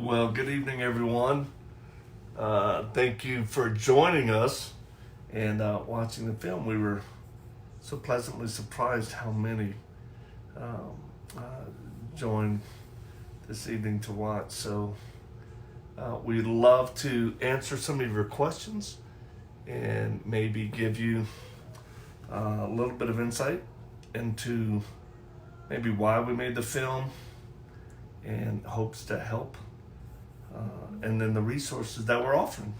Well, good evening, everyone. Thank you for joining us and watching the film. We were so pleasantly surprised how many um, uh, joined this evening to watch. So we'd love to answer some of your questions and maybe give you a little bit of insight into maybe why we made the film and hopes to help. And then the resources that we're offering.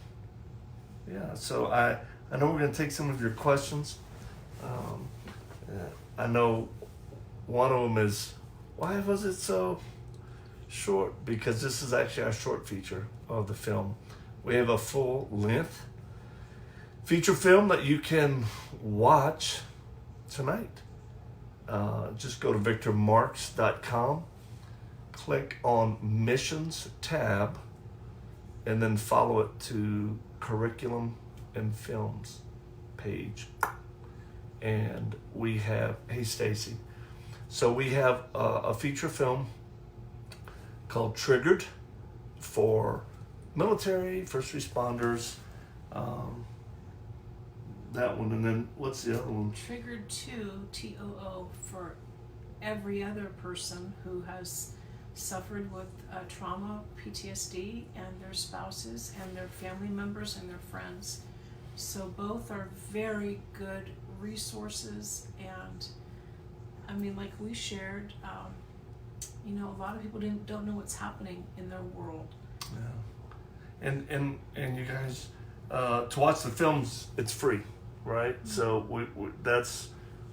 Yeah, so I know we're going to take some of your questions. I know one of them is, why was it so short? Because this is actually our short feature of the film. We have a full length feature film that you can watch tonight. Just go to victormarks.com, click on Missions tab, and then follow it to Curriculum and Films page. And we have, hey Stacy, so we have a feature film called Triggered for military, first responders, that one, and then what's the other one? Triggered 2, TOO, for every other person who has suffered with trauma, PTSD, and their spouses and their family members and their friends. So both are very good resources, and I mean, like we shared, a lot of people don't know what's happening in their world. Yeah, and you guys, to watch the films, it's free, right? Mm-hmm. So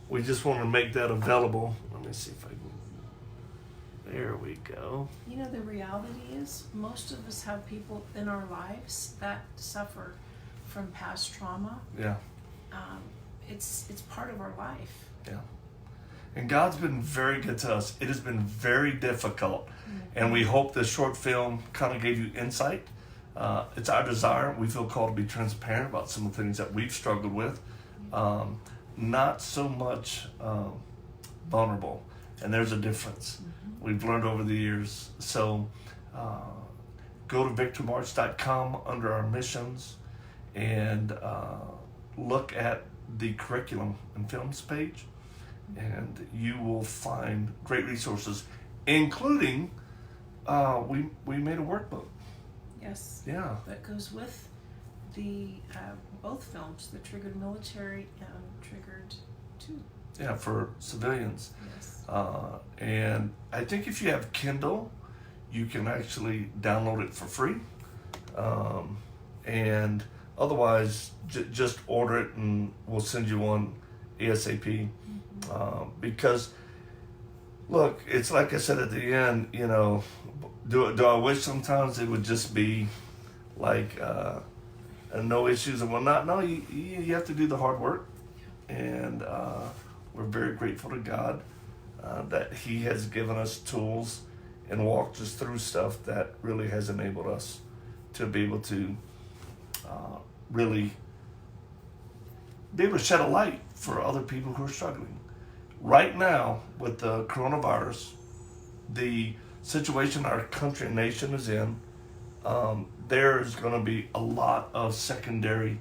we just want to make that available. Let me see if I can. There we go. You know, the reality is most of us have people in our lives that suffer from past trauma. Yeah. It's part of our life. Yeah. And God's been very good to us. It has been very difficult. Mm-hmm. And we hope this short film kind of gave you insight. It's our desire. We feel called to be transparent about some of the things that we've struggled with. Not so much vulnerable. And there's a difference. Mm-hmm. We've learned over the years. So go to victormarch.com under our missions and look at the curriculum and films page, and you will find great resources, including we made a workbook. Yes. Yeah. That goes with the both films, the Triggered Military and Triggered 2. Yeah, for civilians. Yes. And I think if you have Kindle, you can actually download it for free. And otherwise, just order it and we'll send you one ASAP. Mm-hmm. Because, look, it's like I said at the end, do I wish sometimes it would just be like no issues and whatnot? No, you have to do the hard work. And we're very grateful to God that He has given us tools and walked us through stuff that really has enabled us to be able to really be able to shed a light for other people who are struggling. Right now, with the coronavirus, the situation our country and nation is in, there's going to be a lot of secondary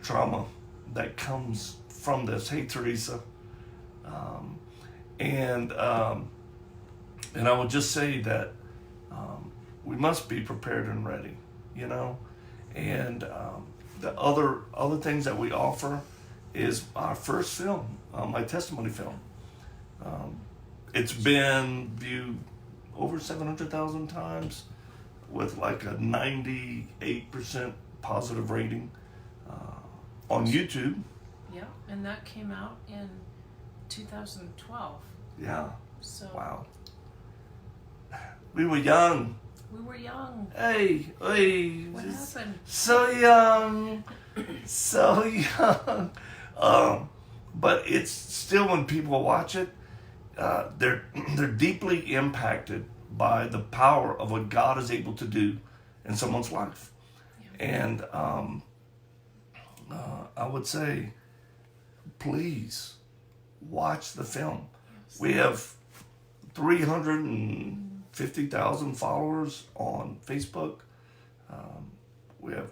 trauma that comes from this. Hey, Teresa. And I would just say that we must be prepared and ready, And the other things that we offer is our first film, my testimony film. It's been viewed over 700,000 times with like a 98% positive rating on YouTube. Yeah, and that came out in 2012. Yeah. So wow. We were young. We were young. Hey. What happened? So young. So young. But it's still, when people watch it, they're deeply impacted by the power of what God is able to do in someone's life. Yeah. And I would say, please watch the film. Yes. We have 300 50,000 followers on Facebook. We have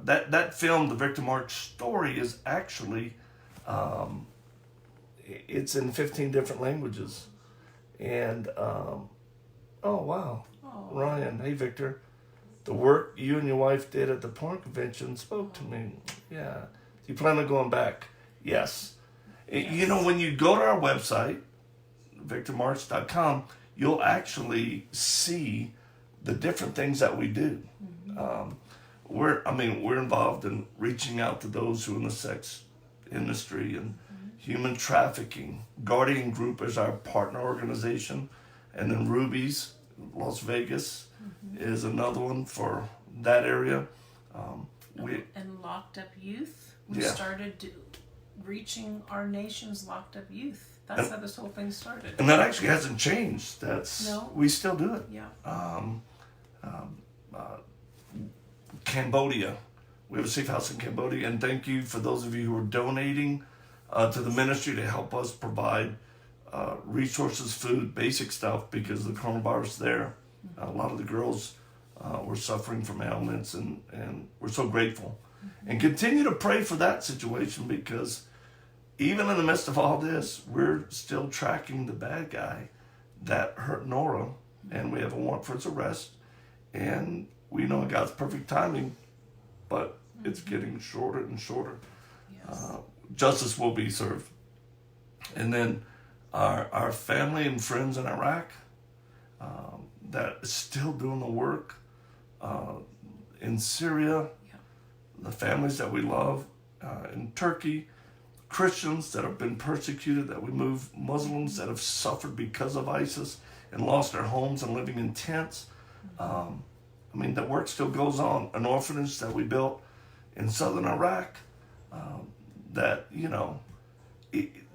that film, The Victor March Story, is actually it's in 15 different languages. And oh wow, Ryan, hey Victor, the work you and your wife did at the porn convention spoke to me. Yeah, do you plan on going back? Yes. You know, when you go to our website, victormarch.com, you'll actually see the different things that we do. We're involved in reaching out to those who are in the sex industry and human trafficking. Guardian Group is our partner organization, and then Ruby's Las Vegas is another one for that area. And Locked Up Youth. We started reaching our nation's locked up youth. That's how this whole thing started. And that actually hasn't changed. We still do it. Yeah. Cambodia. We have a safe house in Cambodia, and thank you for those of you who are donating to the ministry to help us provide resources, food, basic stuff, because of the coronavirus there. A lot of the girls were suffering from ailments, and we're so grateful. And continue to pray for that situation, because even in the midst of all this, we're still tracking the bad guy that hurt Nora, and we have a warrant for his arrest. And we know God's perfect timing, but it's getting shorter and shorter. Yes. Justice will be served. And then our family and friends in Iraq that is still doing the work, in Syria, the families that we love, in Turkey, Christians that have been persecuted, that we move, Muslims that have suffered because of ISIS and lost their homes and living in tents. The work still goes on. An orphanage that we built in southern Iraq,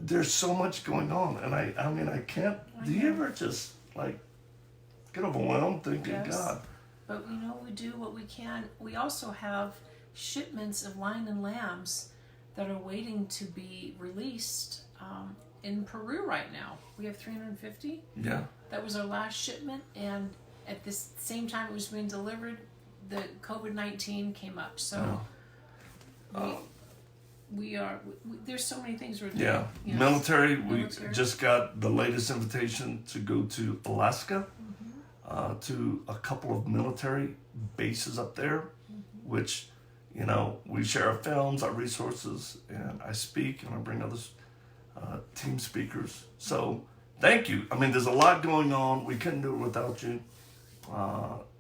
there's so much going on. And I can't, do you ever just get overwhelmed thinking, God? But we do what we can. We also have shipments of lion and lambs that are waiting to be released in Peru right now. We have 350. Yeah. That was our last shipment, and at this same time it was being delivered, the COVID-19 came up. So there's so many things we're doing. Yeah. Yes. Military, we just got the latest invitation to go to Alaska, to a couple of military bases up there, which, we share our films, our resources, and I speak, and I bring other team speakers. So thank you. There's a lot going on. We couldn't do it without you.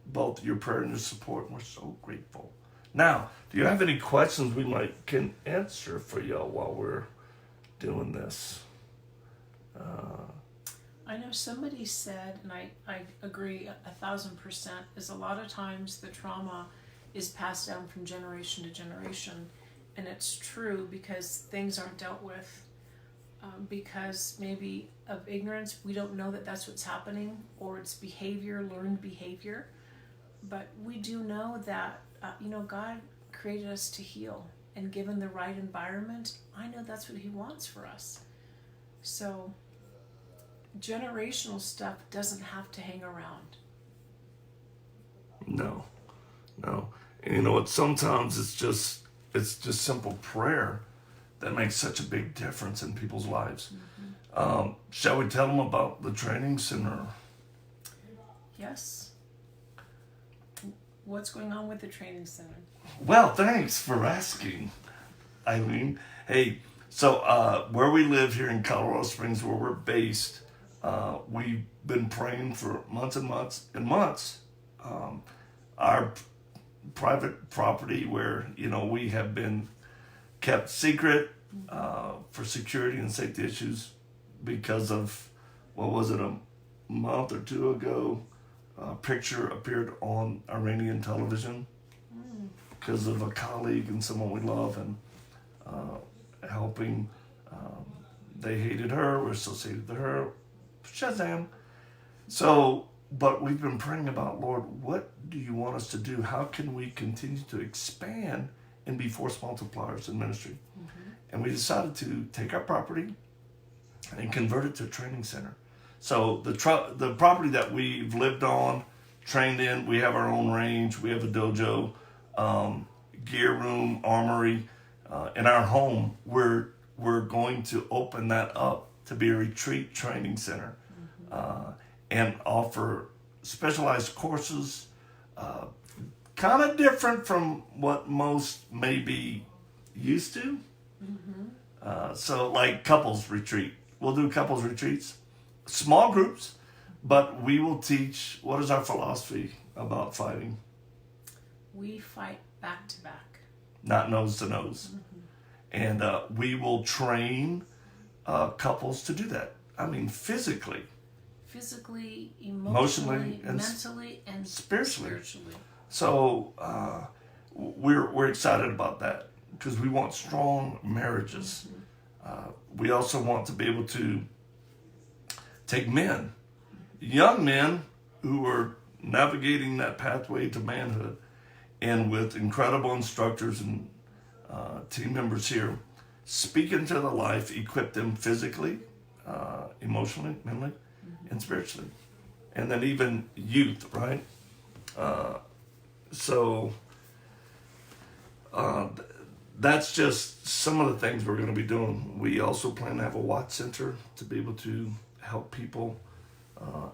Both your prayer and your support, and we're so grateful. Now, do you have any questions we can answer for y'all while we're doing this? I know somebody said, and I agree 1,000%, is a lot of times the trauma is passed down from generation to generation. And it's true, because things aren't dealt with because maybe of ignorance. We don't know that that's what's happening, or it's behavior, learned behavior. But we do know that, God created us to heal, and given the right environment, I know that's what He wants for us. So generational stuff doesn't have to hang around. No. And sometimes it's just simple prayer that makes such a big difference in people's lives. Shall we tell them about the training center? Yes. What's going on with the training center? Well, thanks for asking, Eileen. Hey, so where we live here in Colorado Springs, where we're based, we've been praying for months and months and months. Our private property, where we have been kept secret for security and safety issues because of, a month or two ago, a picture appeared on Iranian television because of a colleague and someone we love, and helping. They hated her, we're associated with her. Shazam. So, but we've been praying about, Lord, what do you want us to do? How can we continue to expand and be force multipliers in ministry? And we decided to take our property and convert it to a training center. So the property that we've lived on, trained in, we have our own range, we have a dojo, gear room, armory. In our home, we're going to open that up to be a retreat training center, and offer specialized courses, kind of different from what most may be used to. So like couples retreat. We'll do couples retreats, small groups, but we will teach, what is our philosophy about fighting? We fight back to back. Not nose to nose. And we will train couples to do that. I mean, physically, emotionally, and mentally, and spiritually. So we're excited about that because we want strong marriages. We also want to be able to take men, young men who are navigating that pathway to manhood, and with incredible instructors and team members here, speak into the life, equip them physically, emotionally, mentally, and spiritually. And then even youth, right? That's just some of the things we're going to be doing. We also plan to have a watch center to be able to help people,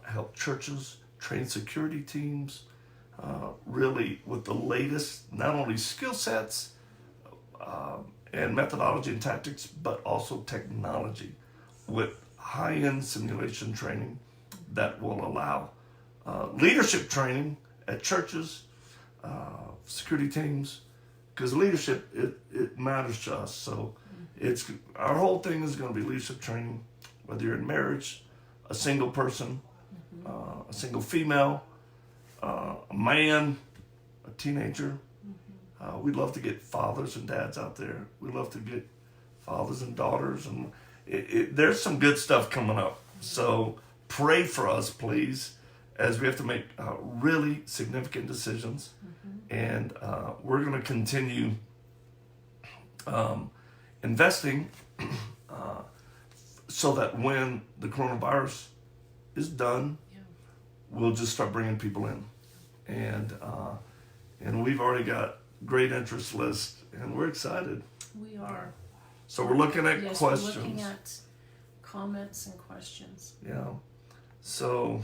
help churches, train security teams, really with the latest, not only skill sets and methodology and tactics, but also technology with high-end simulation training that will allow leadership training at churches, security teams, because leadership, it matters to us. So it's our whole thing is going to be leadership training, whether you're in marriage, a single person, a single female, a man, a teenager. We'd love to get fathers and dads out there. We'd love to get fathers and daughters, and there's some good stuff coming up. So pray for us, please, as we have to make really significant decisions. And we're going to continue investing so that when the coronavirus is done, we'll just start bringing people in. And we've already got great interest list, and we're excited. We are. So we're looking at questions. We're looking at comments and questions. Yeah. So,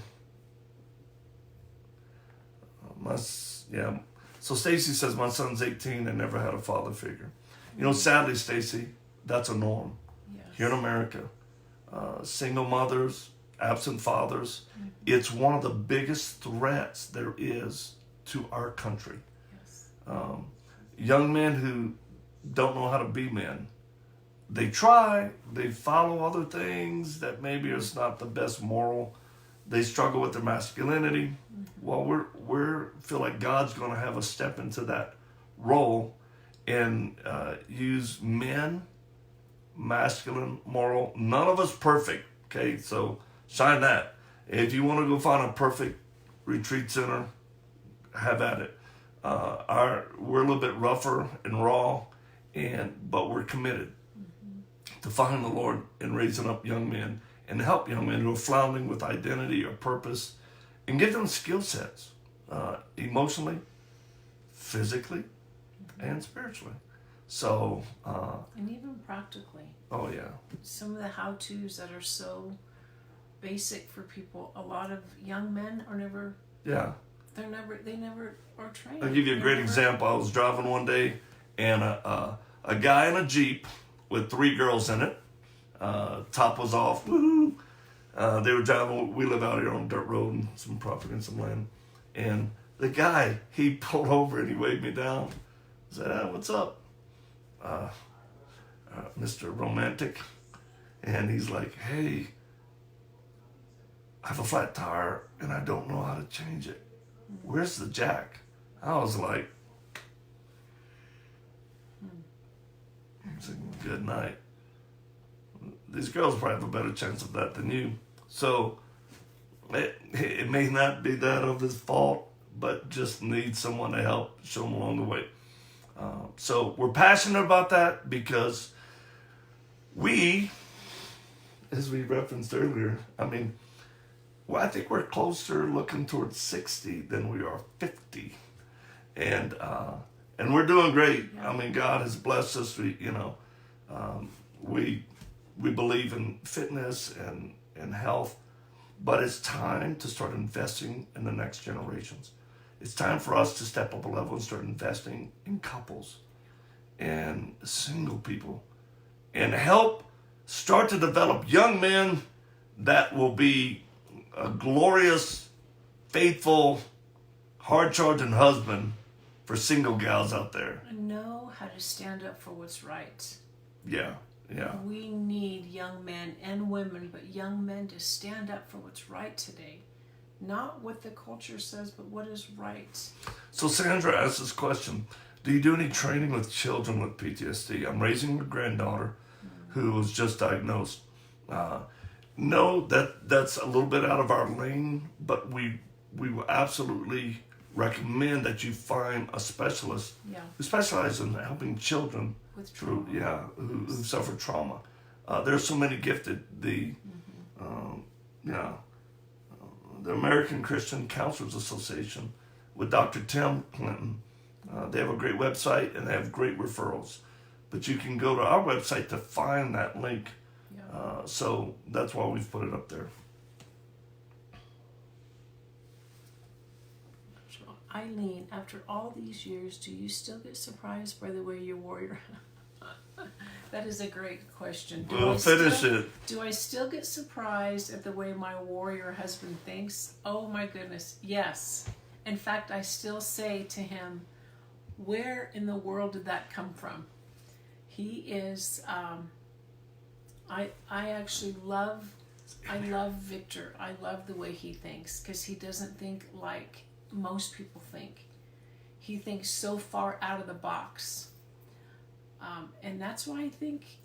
So Stacy says, my son's 18 and never had a father figure. You know, sadly, Stacy, that's a norm here in America. Single mothers, absent fathers. It's one of the biggest threats there is to our country. Young men who don't know how to be men. They try, they follow other things that maybe is not the best moral. They struggle with their masculinity. Well, we're feel like God's going to have us step into that role and use men, masculine, moral. None of us perfect, okay? So shine that. If you want to go find a perfect retreat center, have at it. We're a little bit rougher and raw, but we're committed to finding the Lord and raising up young men and help young men who are floundering with identity or purpose, and give them skill sets, emotionally, physically, and spiritually. So, and even practically. Oh yeah. Some of the how-tos that are so basic for people. A lot of young men are never. Yeah. They never are trained. I'll give you a great example. I was driving one day, and a guy in a Jeep with 3 girls in it. Top was off. Woohoo! They were driving. We live out here on a dirt road and some property and some land. And the guy, he pulled over and he waved me down. I said, what's up? Mr. Romantic. And he's like, hey, I have a flat tire and I don't know how to change it. Where's the jack? I was like, good night. These girls probably have a better chance of that than you. So it may not be that of his fault, but just need someone to help show him along the way. So we're passionate about that because we, as we referenced earlier, I mean, Well, I think we're closer looking towards 60 than we are 50, and we're doing great. Yeah. I mean, God has blessed us. We believe in fitness and health, but it's time to start investing in the next generations. It's time for us to step up a level and start investing in couples and single people and help start to develop young men that will be a glorious, faithful, hard-charging husband for single gals out there. Know how to stand up for what's right. Yeah. We need young men and women, but young men to stand up for what's right today. Not what the culture says, but what is right. So Sandra asked this question: do you do any training with children with PTSD? I'm raising a granddaughter who was just diagnosed. No, that's a little bit out of our lane, but we will absolutely recommend that you find a specialist who specializes in helping children with trauma. who suffer trauma. There's so many gifted. The American Christian Counselors Association with Dr. Tim Clinton. They have a great website and they have great referrals. But you can go to our website to find that link. So that's why we've put it up there. Eileen, after all these years, do you still get surprised by the way your warrior... That is a great question. We'll finish it. Do I still get surprised at the way my warrior husband thinks? Oh my goodness, yes. In fact, I still say to him, where in the world did that come from? He is, I actually love Victor. I love the way he thinks, because he doesn't think like most people think. He thinks so far out of the box. And that's why I think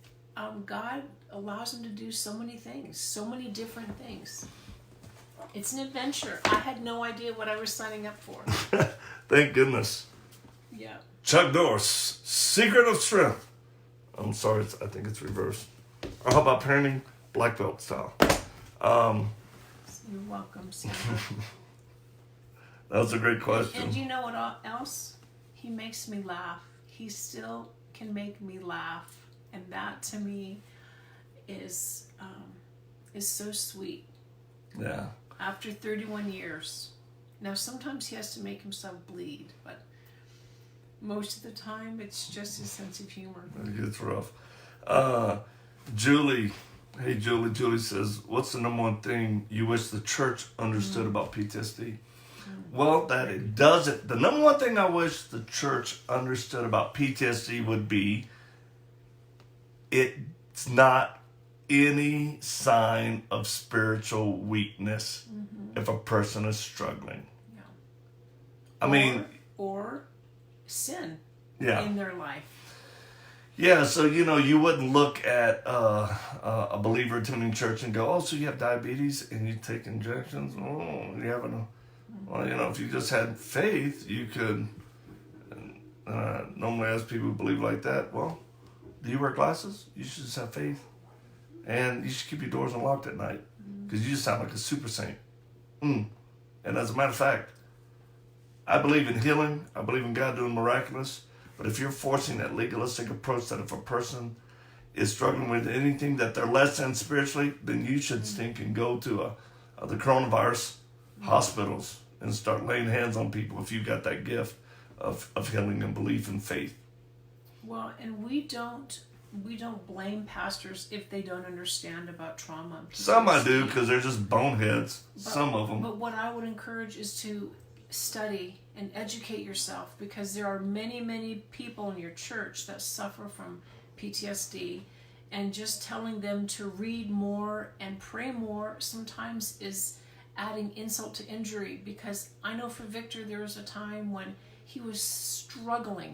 God allows him to do so many things, so many different things. It's an adventure. I had no idea what I was signing up for. Thank goodness. Yeah. Chuck Norris, Secret of Strength. I'm sorry, I think it's reversed. Or how about parenting? Black belt style. You're welcome, Sandra. That was a great question. And you know what else? He makes me laugh. He still can make me laugh, and that to me is so sweet. Yeah. After 31 years. Now sometimes he has to make himself bleed, but most of the time it's just his sense of humor. It gets rough. Julie, hey Julie says, what's the number one thing you wish the church understood about PTSD? Well, that it doesn't. The number one thing I wish the church understood about PTSD would be it's not any sign of spiritual weakness if a person is struggling. Yeah. I mean... Or sin in their life. Yeah, so, you wouldn't look at a believer attending church and go, oh, so you have diabetes and you take injections? Oh, you having a... Well, if you just had faith, you could... normally as people believe like that, well, do you wear glasses? You should just have faith. And you should keep your doors unlocked at night because you just sound like a super saint. And as a matter of fact, I believe in healing. I believe in God doing miraculous. But if you're forcing that legalistic approach that if a person is struggling with anything that they're less than spiritually, then you should stink and go to the coronavirus hospitals and start laying hands on people if you've got that gift of healing and belief and faith. Well, and we don't blame pastors if they don't understand about trauma. Some I do because they're just boneheads. Some of them. But what I would encourage is to study and educate yourself, because there are many, many people in your church that suffer from PTSD, and just telling them to read more and pray more sometimes is adding insult to injury. Because I know for Victor there was a time when he was struggling.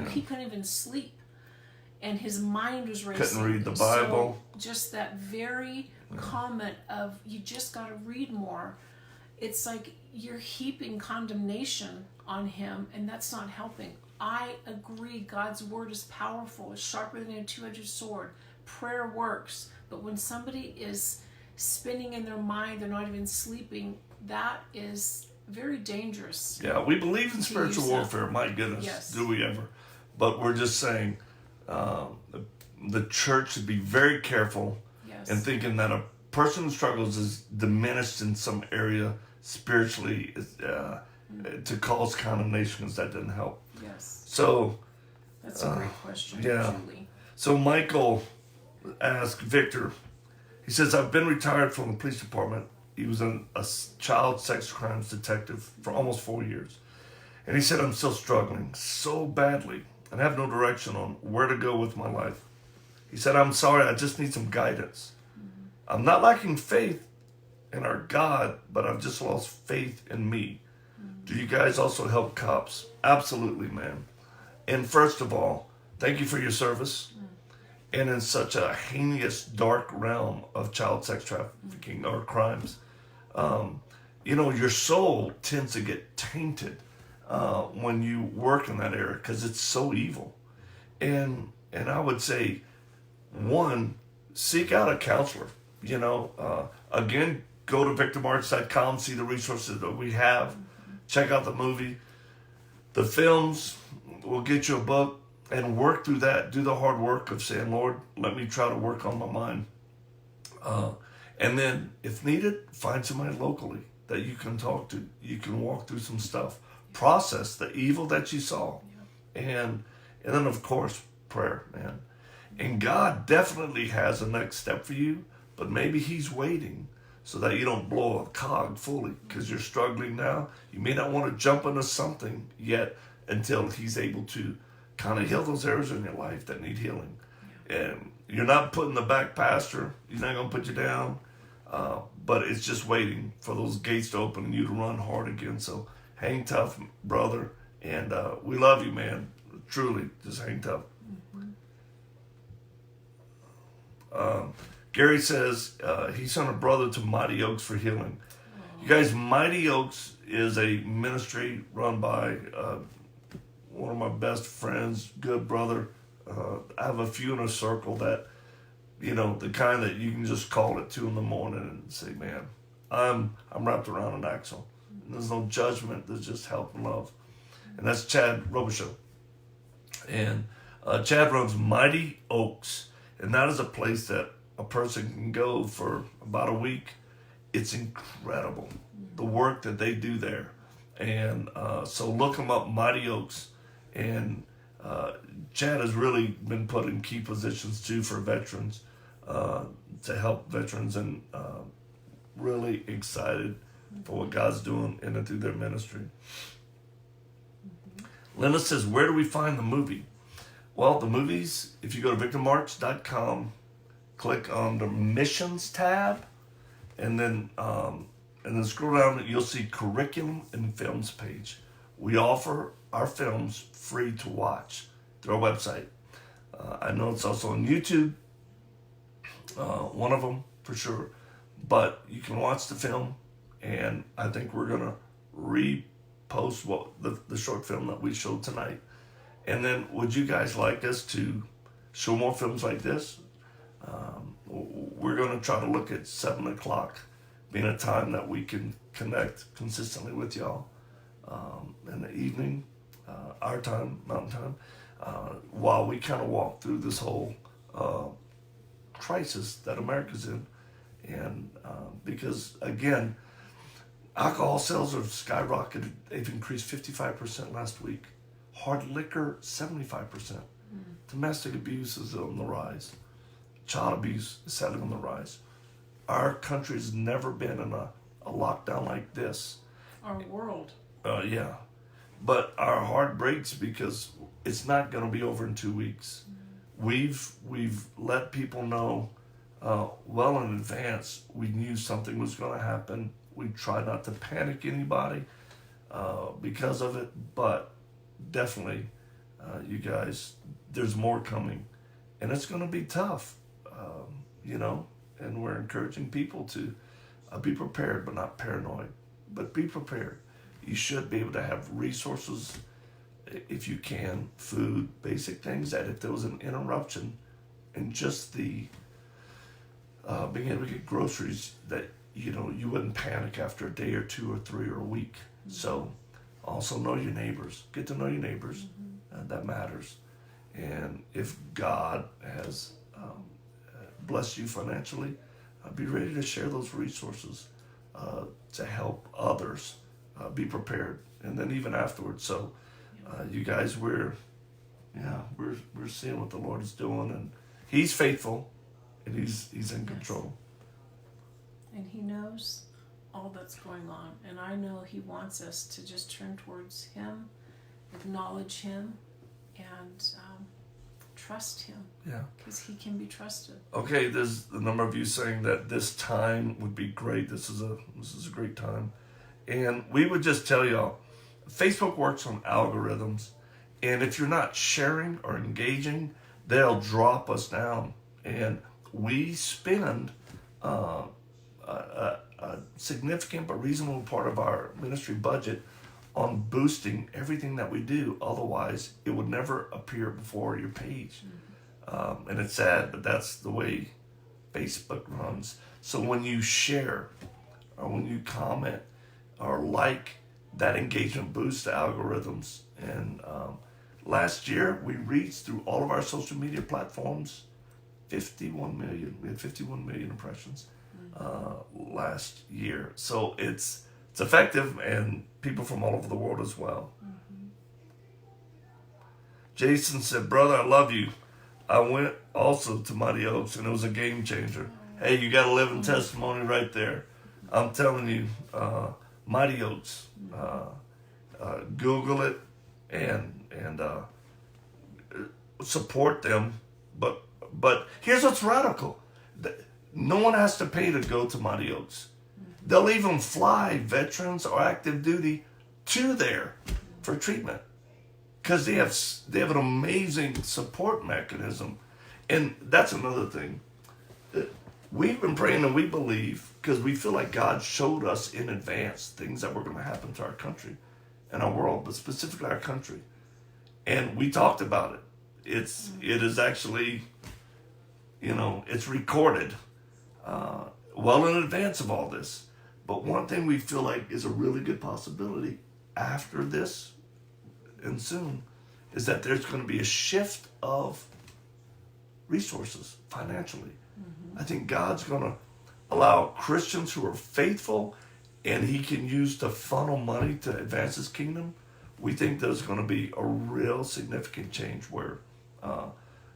He couldn't even sleep. And his mind was racing. Couldn't read the Bible. So just that very comment of, you just got to read more. It's like you're heaping condemnation on him, and that's not helping. I agree, God's word is powerful. It's sharper than a two-edged sword. Prayer works. But when somebody is spinning in their mind, they're not even sleeping, that is very dangerous. Yeah, we believe in spiritual use that. warfare. My goodness, Yes. do we ever? But we're just saying, the church should be very careful Yes. in thinking that a person who struggles is diminished in some area spiritually to cause condemnation, because that didn't help. Yes. So, That's a great question, yeah. Julie. So Michael asked Victor, he says, I've been retired from the police department. He was a child sex crimes detective for almost 4 years. And he said, I'm still struggling so badly and have no direction on where to go with my life. He said, I'm sorry, I just need some guidance. I'm not lacking faith in our God, but I've just lost faith in me. Do you guys also help cops? Absolutely, man. And first of all, thank you for your service. And in such a heinous, dark realm of child sex trafficking or crimes, your soul tends to get tainted when you work in that area, because it's so evil. And I would say, one, seek out a counselor. Again, go to victimarts.com, see the resources that we have. Check out the movie. The films will get you a book, and work through that. Do the hard work of saying, Lord, let me try to work on my mind. And then, if needed, find somebody locally that you can talk to. You can walk through some stuff. Process the evil that you saw. And then, of course, prayer, man. And God definitely has a next step for you, but maybe he's waiting so that you don't blow a cog fully because you're struggling now. You may not want to jump into something yet until he's able to kind of heal those areas in your life that need healing. And you're not putting the back pastor. He's not going to put you down. But it's just waiting for those gates to open and you to run hard again. So hang tough, brother. And we love you, man. Truly, just hang tough. Gary says he sent a brother to Mighty Oaks for healing. You guys, Mighty Oaks is a ministry run by one of my best friends, good brother. I have a few in a circle that, the kind that you can just call at 2 a.m. and say, man, I'm wrapped around an axle. And there's no judgment. There's just help and love. And that's Chad Robichaux. And Chad runs Mighty Oaks. And that is a place that a person can go for about a week. It's incredible, the work that they do there. And so look them up, Mighty Oaks. And Chad has really been put in key positions too for veterans, to help veterans, and really excited for what God's doing in and through their ministry. Linda says, where do we find the movie? Well, the movies, if you go to victimarts.com, click on the missions tab, and then scroll down, you'll see curriculum and films page. We offer our films free to watch through our website. I know it's also on YouTube, one of them for sure, but you can watch the film, and I think we're going to repost the short film that we showed tonight. And then would you guys like us to show more films like this? We're going to try to look at 7 o'clock being a time that we can connect consistently with y'all in the evening, our time, mountain time, while we kind of walk through this whole crisis that America's in. And because, again, alcohol sales have skyrocketed. They've increased 55% last week. Hard liquor, 75%. Domestic abuse is on the rise. Child abuse is sadly on the rise. Our country has never been in a lockdown like this. Our world. Yeah. But our heart breaks because it's not going to be over in 2 weeks. We've let people know well in advance. We knew something was going to happen. We tried not to panic anybody because of it, but definitely, you guys, there's more coming, and it's going to be tough, and we're encouraging people to be prepared, but not paranoid, but be prepared. You should be able to have resources, if you can, food, basic things, that if there was an interruption in just the being able to get groceries that, you wouldn't panic after a day or two or three or a week. Mm-hmm. So also know your neighbors. Get to know your neighbors. Mm-hmm. That matters. And if God has blessed you financially, be ready to share those resources to help others be prepared. And then even afterwards. So you guys, we're seeing what the Lord is doing, and He's faithful, and He's in control. And He knows all that's going on, and I know He wants us to just turn towards Him, acknowledge Him, and trust Him. Yeah, because He can be trusted. Okay, there's a number of you saying that this time would be great. This is a great time, and we would just tell y'all, Facebook works on algorithms, and if you're not sharing or engaging, they'll drop us down. And we spend a significant but reasonable part of our ministry budget on boosting everything that we do. Otherwise, it would never appear before your page. Mm-hmm. And it's sad, but that's the way Facebook runs. So when you share or when you comment or like, that engagement boosts the algorithms. And last year, we reached through all of our social media platforms 51 million. We had 51 million impressions last year. So it's effective, and people from all over the world as well. Mm-hmm. Jason said, "Brother, I love you. I went also to Mighty Oaks, and it was a game changer." Hey, you got a living testimony right there. I'm telling you, Mighty Oaks. Google it and support them. But here's what's radical: no one has to pay to go to Mighty Oaks. They'll even fly veterans or active duty to there for treatment because they have an amazing support mechanism. And that's another thing. We've been praying, and we believe, because we feel like God showed us in advance things that were going to happen to our country and our world, but specifically our country. And we talked about it. It is actually, it's recorded well in advance of all this. But one thing we feel like is a really good possibility after this and soon is that there's going to be a shift of resources financially. Mm-hmm. I think God's going to allow Christians who are faithful and He can use to funnel money to advance His kingdom. We think there's going to be a real significant change where,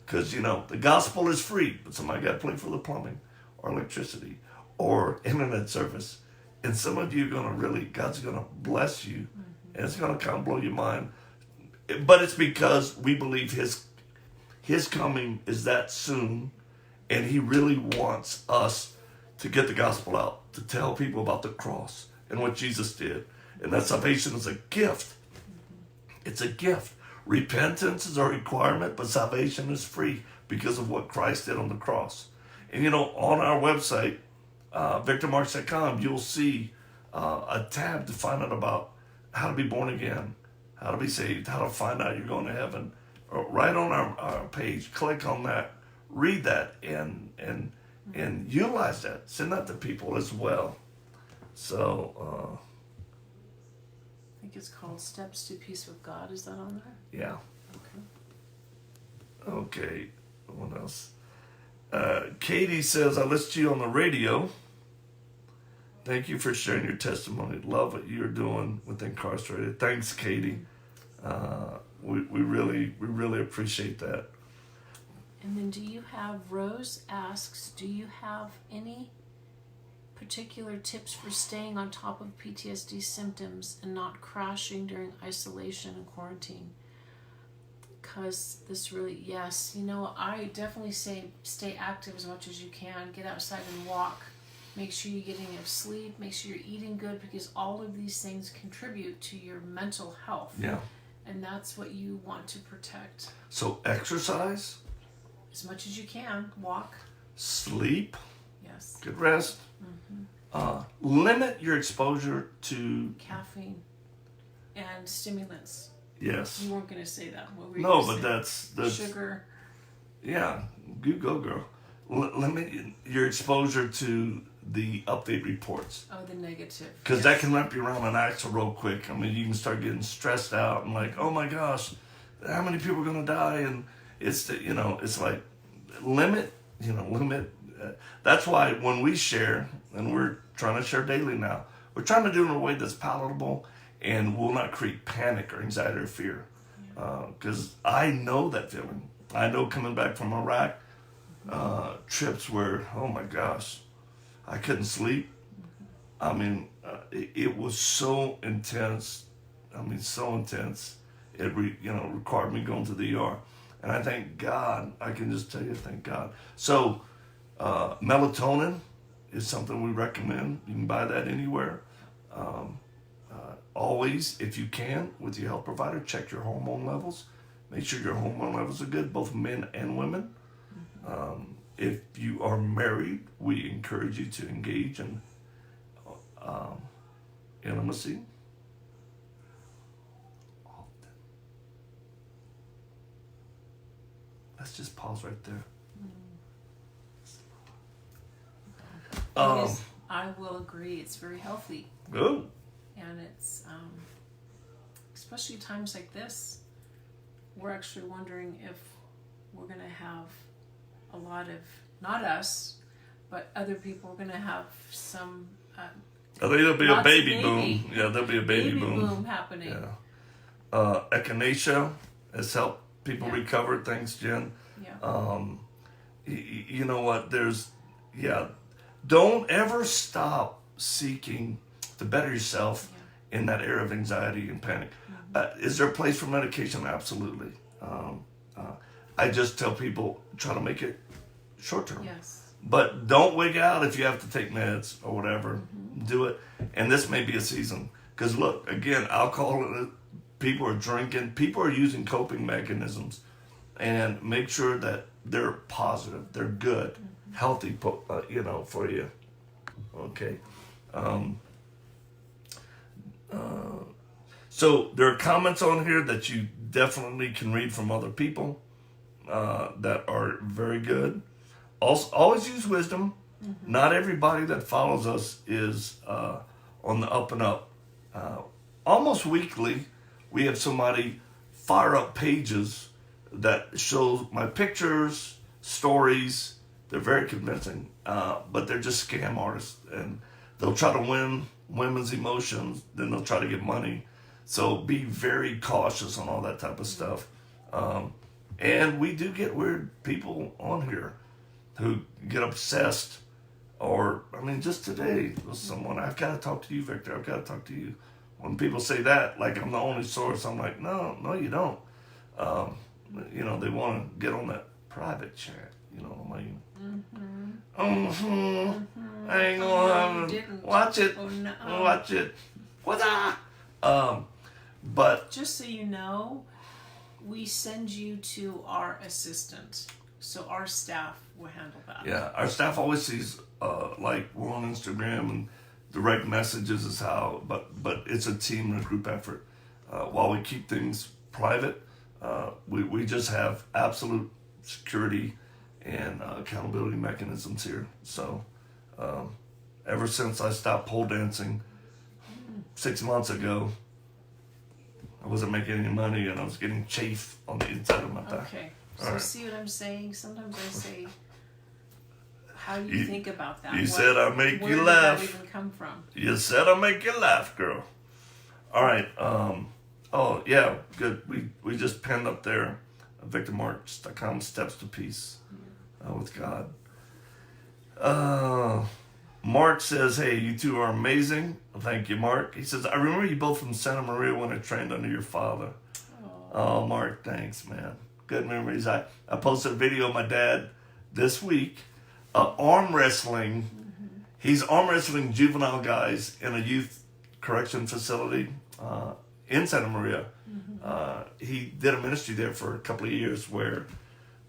because, the gospel is free, but somebody got to pay for the plumbing or electricity or internet service. And some of you are going to really, God's going to bless you, and it's going to kind of blow your mind. But it's because we believe His coming is that soon, and He really wants us to get the gospel out, to tell people about the cross and what Jesus did. And that salvation is a gift. It's a gift. Repentance is a requirement, but salvation is free because of what Christ did on the cross. And on our website, victormarks.com, you'll see a tab to find out about how to be born again, how to be saved, how to find out you're going to heaven. Right on our page, click on that, read that, and utilize that. Send that to people as well. So, I think it's called Steps to Peace with God. Is that on there? Yeah. Okay. What else? Katie says, "I listened to you on the radio. Thank you for sharing your testimony. Love what you're doing with incarcerated." Thanks, Katie. We really appreciate that. And then Rose asks, do you have any particular tips for staying on top of PTSD symptoms and not crashing during isolation and quarantine? Because this really, yes, I definitely say stay active as much as you can. Get outside and walk. Make sure you're getting enough sleep. Make sure you're eating good, because all of these things contribute to your mental health. Yeah. And that's what you want to protect. So exercise. As much as you can. Walk. Sleep. Yes. Good rest. Mm-hmm. Limit your exposure to caffeine and stimulants. Yes. You weren't going to say that. What were you No, gonna but say? that's sugar. Yeah, you go, girl. limit your exposure to the update reports. Oh, the negative. Because that can wrap you around an axle real quick. I mean, you can start getting stressed out and like, oh my gosh, how many people are going to die? And it's, it's like, limit. That's why when we share, and we're trying to share daily now, we're trying to do it in a way that's palatable and will not create panic or anxiety or fear. Because I know that feeling. I know coming back from Iraq, trips where, oh my gosh, I couldn't sleep. I mean, it was so intense. I mean, so intense. It required me going to the ER. And I thank God. I can just tell you, thank God. So, melatonin is something we recommend. You can buy that anywhere. Always, if you can, with your health provider, check your hormone levels. Make sure your hormone levels are good, both men and women. If you are married, we encourage you to engage in intimacy. Let's just pause right there. I will agree. It's very healthy. Good. And it's, especially times like this, we're actually wondering if we're going to have a lot of, not us, but other people are going to have some... I think there'll be a baby boom. Yeah, there'll be a baby boom happening. Yeah. Echinacea has helped people recover. Thanks, Jen. Yeah. You know what? Don't ever stop seeking to better yourself in that area of anxiety and panic. Is there a place for medication? Absolutely. I just tell people, try to make it short term. Yes. But don't wig out if you have to take meds or whatever. Do it. And this may be a season. Because look, again, alcohol, people are drinking, people are using coping mechanisms. And make sure that they're positive, they're good, healthy, for you. Okay. So there are comments on here that you definitely can read from other people that are very good. Also, always use wisdom. Not everybody that follows us is on the up and up. Almost weekly, we have somebody fire up pages that shows my pictures, stories. They're very convincing, but they're just scam artists, and they'll try to win women's emotions, then they'll try to get money. So be very cautious on all that type of stuff. And we do get weird people on here who get obsessed, or, I mean, just today was someone, I've got to talk to you, Victor, I've got to talk to you. When people say that, like I'm the only source, I'm like, no, you don't. They want to get on that private chat, I mean. I ain't gonna watch it. Oh, no. Watch it. But just so you know, we send you to our assistant, so our staff will handle that. Yeah, our staff always sees like we're on Instagram and direct messages is how, but it's a team and a group effort. While we keep things private, we just have absolute security and accountability mechanisms here. So ever since I stopped pole dancing 6 months ago, I wasn't making any money and I was getting chafe on the inside of my back. Okay, so see what I'm saying? Sometimes I say, how do you think about that? You said I make you laugh. Where did that even come from? You said I make you laugh, girl. All right. Oh, yeah, good. We just pinned up there, victormarks.com, Steps to Peace with God. Mark says, hey, you two are amazing. Thank you, Mark. He says, I remember you both from Santa Maria when I trained under your father. Oh, Mark, thanks, man. Good memories. I posted a video of my dad this week, arm wrestling. He's arm wrestling juvenile guys in a youth correction facility in Santa Maria. He did a ministry there for a couple of years where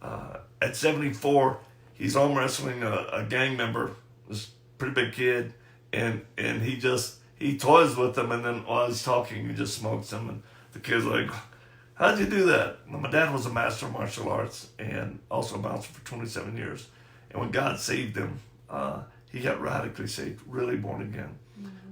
at 74, he's arm wrestling a gang member, this pretty big kid, and he toys with him, and then while he's talking, he just smokes him, and the kid's like, how'd you do that? Well, my dad was a master of martial arts and also a bouncer for 27 years. And when God saved him, he got radically saved, really born again.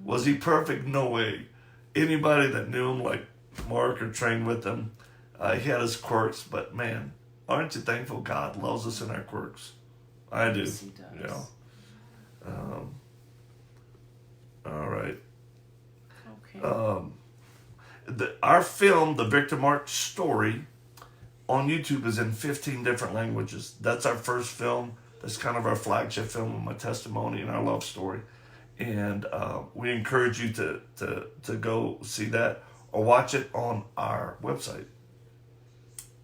Was he perfect? No way. Anybody that knew him, like Mark or trained with him, he had his quirks, but man, aren't you thankful God loves us in our quirks? I do. Yes, he does. You know. All right. Okay. Our film, The Victor Mark Story, on YouTube is in 15 different languages. That's our first film. That's kind of our flagship film of my testimony and our love story. And we encourage you to go see that or watch it on our website.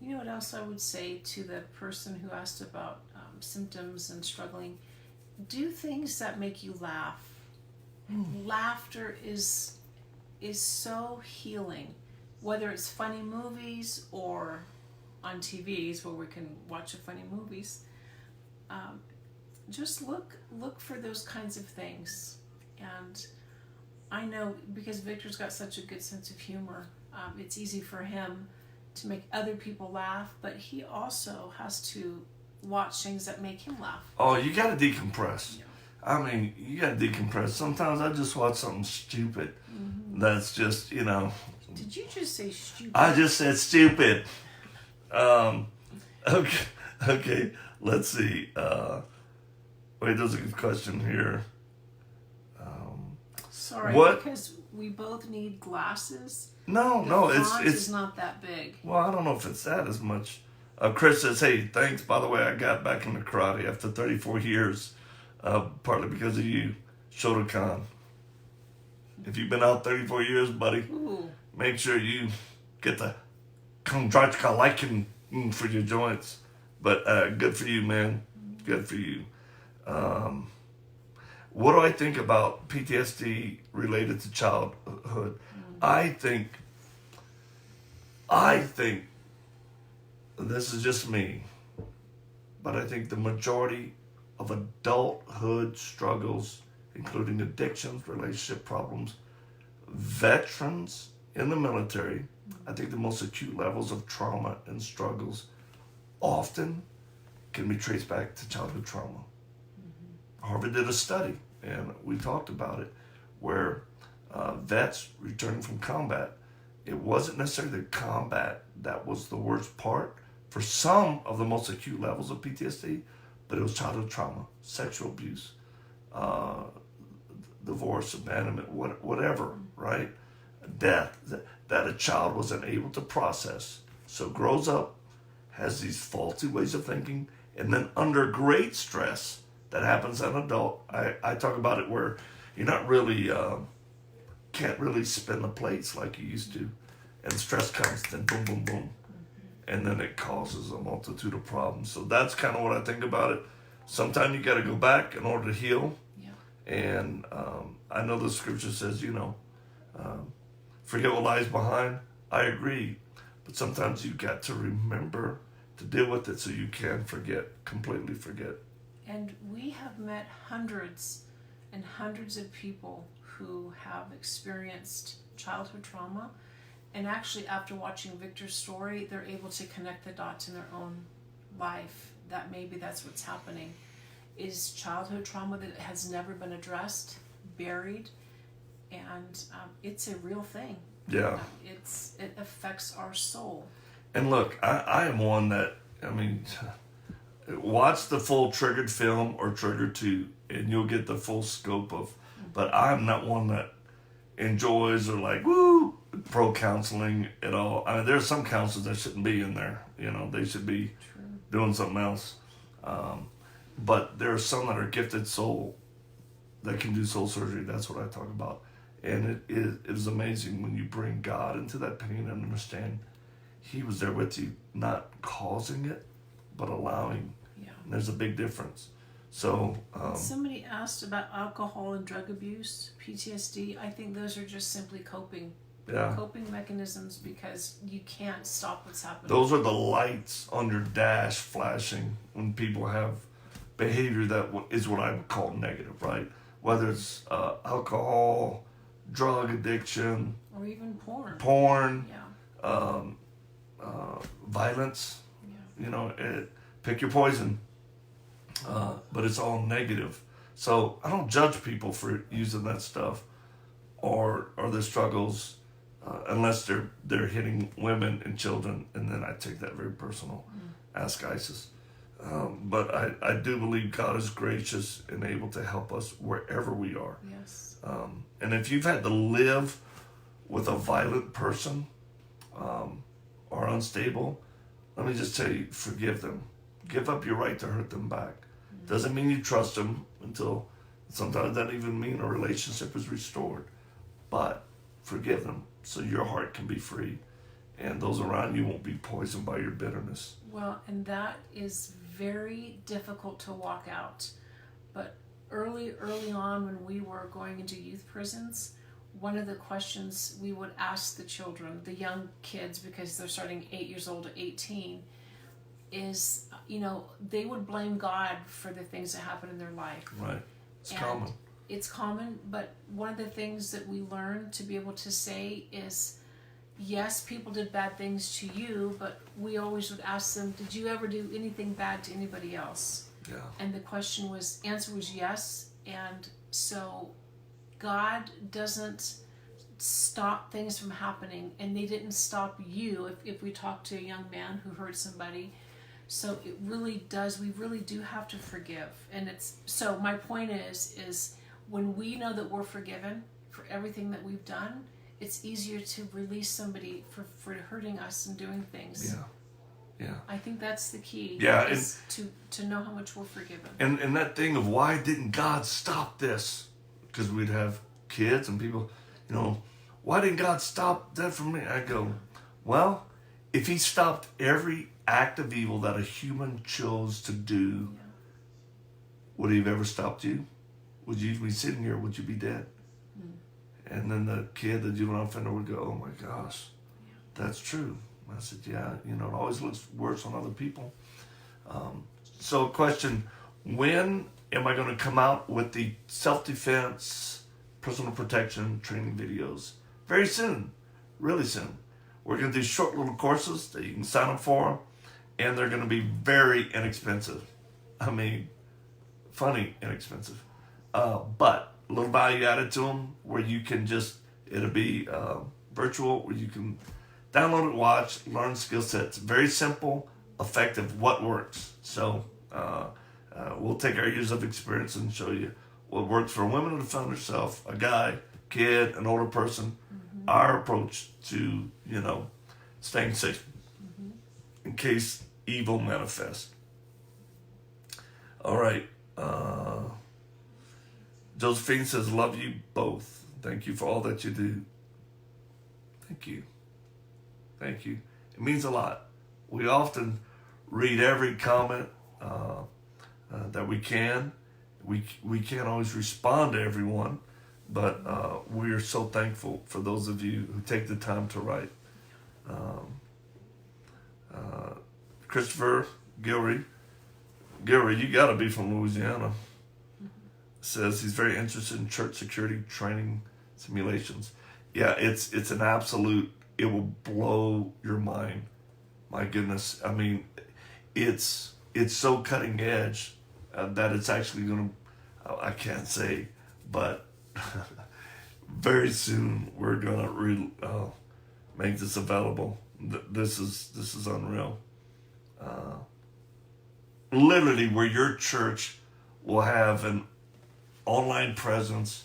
You know what else I would say to the person who asked about symptoms and struggling? Do things that make you laugh. Laughter is so healing, whether it's funny movies or on TVs where we can watch the funny movies. Just look for those kinds of things. And I know because Victor's got such a good sense of humor, it's easy for him to make other people laugh, but he also has to watch things that make him laugh. Oh, you got to decompress. Yeah. I mean, you got to decompress. Sometimes I just watch something stupid. That's just, you know. Did you just say stupid? I just said stupid. Okay. Let's see. Wait, there's a good question here. Sorry, what? Because we both need glasses. No, it's not that big. Well, I don't know if it's that as much. Chris says, "Hey, thanks. By the way, I got back into karate after 34 years, partly because of you, Shotokan. If you've been out 34 years, buddy, make sure you get the Kondrachka liking for your joints. But good for you, man. Good for you." What do I think about PTSD related to childhood? I think this is just me, but I think the majority of adulthood struggles, including addictions, relationship problems, veterans in the military, I think the most acute levels of trauma and struggles often can be traced back to childhood trauma. Harvard did a study, and we talked about it, where vets returning from combat, it wasn't necessarily the combat that was the worst part for some of the most acute levels of PTSD, but it was childhood trauma, sexual abuse, divorce, abandonment, whatever, right? Death, that a child wasn't able to process. So grows up, has these faulty ways of thinking, and then under great stress, that happens as an adult. I talk about it where you're not really, can't really spin the plates like you used to. And stress comes, then boom, boom, boom. And then it causes a multitude of problems. So that's kind of what I think about it. Sometimes you got to go back in order to heal. Yeah. And I know the scripture says, forget what lies behind. I agree. But sometimes you got to remember to deal with it so you can completely forget. And we have met hundreds and hundreds of people who have experienced childhood trauma. And actually, after watching Victor's story, they're able to connect the dots in their own life. That maybe that's what's happening. Is childhood trauma that has never been addressed, buried, and it's a real thing. Yeah. It affects our soul. And look, I am one that, watch the full Triggered film or Triggered 2, and you'll get the full scope of. But I'm not one that enjoys or like pro counseling at all. I mean, there's some counselors that shouldn't be in there. They should be doing something else. But there are some that are gifted soul that can do soul surgery. That's what I talk about, and it is amazing when you bring God into that pain and understand He was there with you, not causing it, but allowing. Yeah. And there's a big difference. So somebody asked about alcohol and drug abuse, PTSD. I think those are just simply coping mechanisms because you can't stop what's happening. Those are the lights on your dash flashing when people have behavior that is what I would call negative, right? Whether it's alcohol, drug addiction, or even porn, violence. Yeah. Pick your poison. but it's all negative. So I don't judge people for using that stuff or their struggles unless they're hitting women and children, and then I take that very personal. Ask ISIS. But I do believe God is gracious and able to help us wherever we are. Yes. And if you've had to live with a violent person or unstable, let me just tell you, forgive them. Give up your right to hurt them back. Doesn't mean you trust them until sometimes that doesn't even mean a relationship is restored. But forgive them so your heart can be free and those around you won't be poisoned by your bitterness. Well, and that is very difficult to walk out. But early on when we were going into youth prisons, one of the questions we would ask the children, the young kids, because they're starting 8 years old to 18, is, they would blame God for the things that happen in their life. Right. It's And common. It's common, but one of the things that we learn to be able to say is, yes, people did bad things to you, but we always would ask them, did you ever do anything bad to anybody else? Yeah. And the answer was yes. And so God doesn't stop things from happening, and they didn't stop you if we talk to a young man who hurt somebody. So it really does, we really do have to forgive. And so my point is when we know that we're forgiven for everything that we've done, it's easier to release somebody for hurting us and doing things. Yeah. I think that's the key. Yeah, is to know how much we're forgiven. And that thing of why didn't God stop this? Because we'd have kids and people, why didn't God stop that from me? I go, well, if he stopped every act of evil that a human chose to do, would he have ever stopped you? Would you be sitting here? Would you be dead? And then the juvenile offender would go, oh my gosh, that's true. I said, yeah, it always looks worse on other people. So question, when am I going to come out with the self-defense, personal protection training videos? Very soon, really soon. We're going to do short little courses that you can sign up for, and they're going to be very inexpensive. I mean, funny inexpensive. But a little value added to them where you can it'll be virtual, where you can download it, watch, learn skill sets. Very simple, effective, what works. So we'll take our years of experience and show you what works for a woman to defend herself, a guy, kid, an older person. Our approach to, staying safe in case evil manifests. All right. Josephine says, love you both. Thank you for all that you do. Thank you. Thank you. It means a lot. We often read every comment that we can. We can't always respond to everyone, but we are so thankful for those of you who take the time to write. Christopher Gilry, you got to be from Louisiana. Says he's very interested in church security training simulations. Yeah, it's an absolute, it will blow your mind. My goodness. I mean, it's so cutting edge that it's actually going to, I can't say, but very soon we're going to make this available. This is unreal. Literally where your church will have an online presence,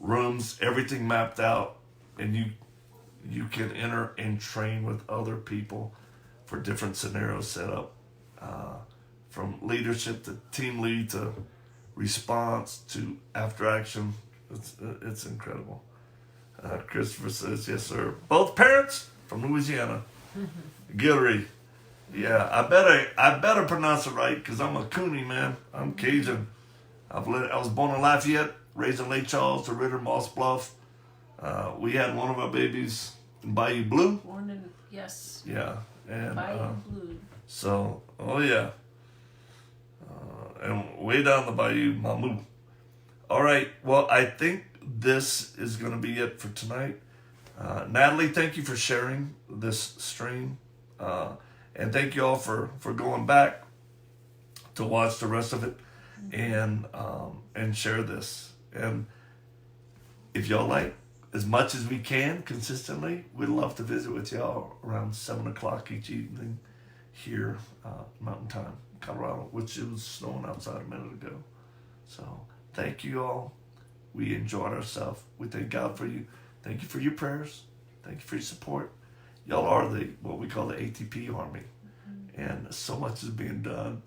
rooms, everything mapped out, and you can enter and train with other people for different scenarios set up, from leadership to team lead to response to after action. It's incredible. Christopher says, yes, sir. Both parents from Louisiana. Guillory. Yeah, I better pronounce it right because I'm a Cooney, man. I'm Cajun. I was born in Lafayette, raised in Lake Charles to Ritter, Moss Bluff. We had one of our babies in Bayou Blue. Born in, yes. Yeah. And, Bayou Blue. So, oh yeah. And way down the Bayou Mamou. All right, well, I think this is going to be it for tonight. Natalie, thank you for sharing this stream. And thank you all for going back to watch the rest of it and share this. And if y'all like, as much as we can consistently, we'd love to visit with y'all around 7 o'clock each evening here, Mountain Time, Colorado, which it was snowing outside a minute ago. So thank you all. We enjoyed ourselves. We thank God for you. Thank you for your prayers. Thank you for your support. Y'all are what we call the ATP Army. And so much is being done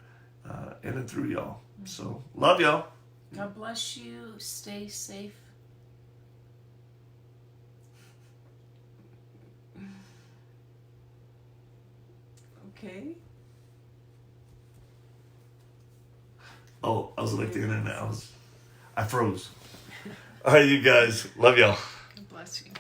in and through y'all. So love y'all. God bless you. Stay safe. Okay. Oh, I was like the internet. I froze. All right, you guys. Love y'all. God bless you.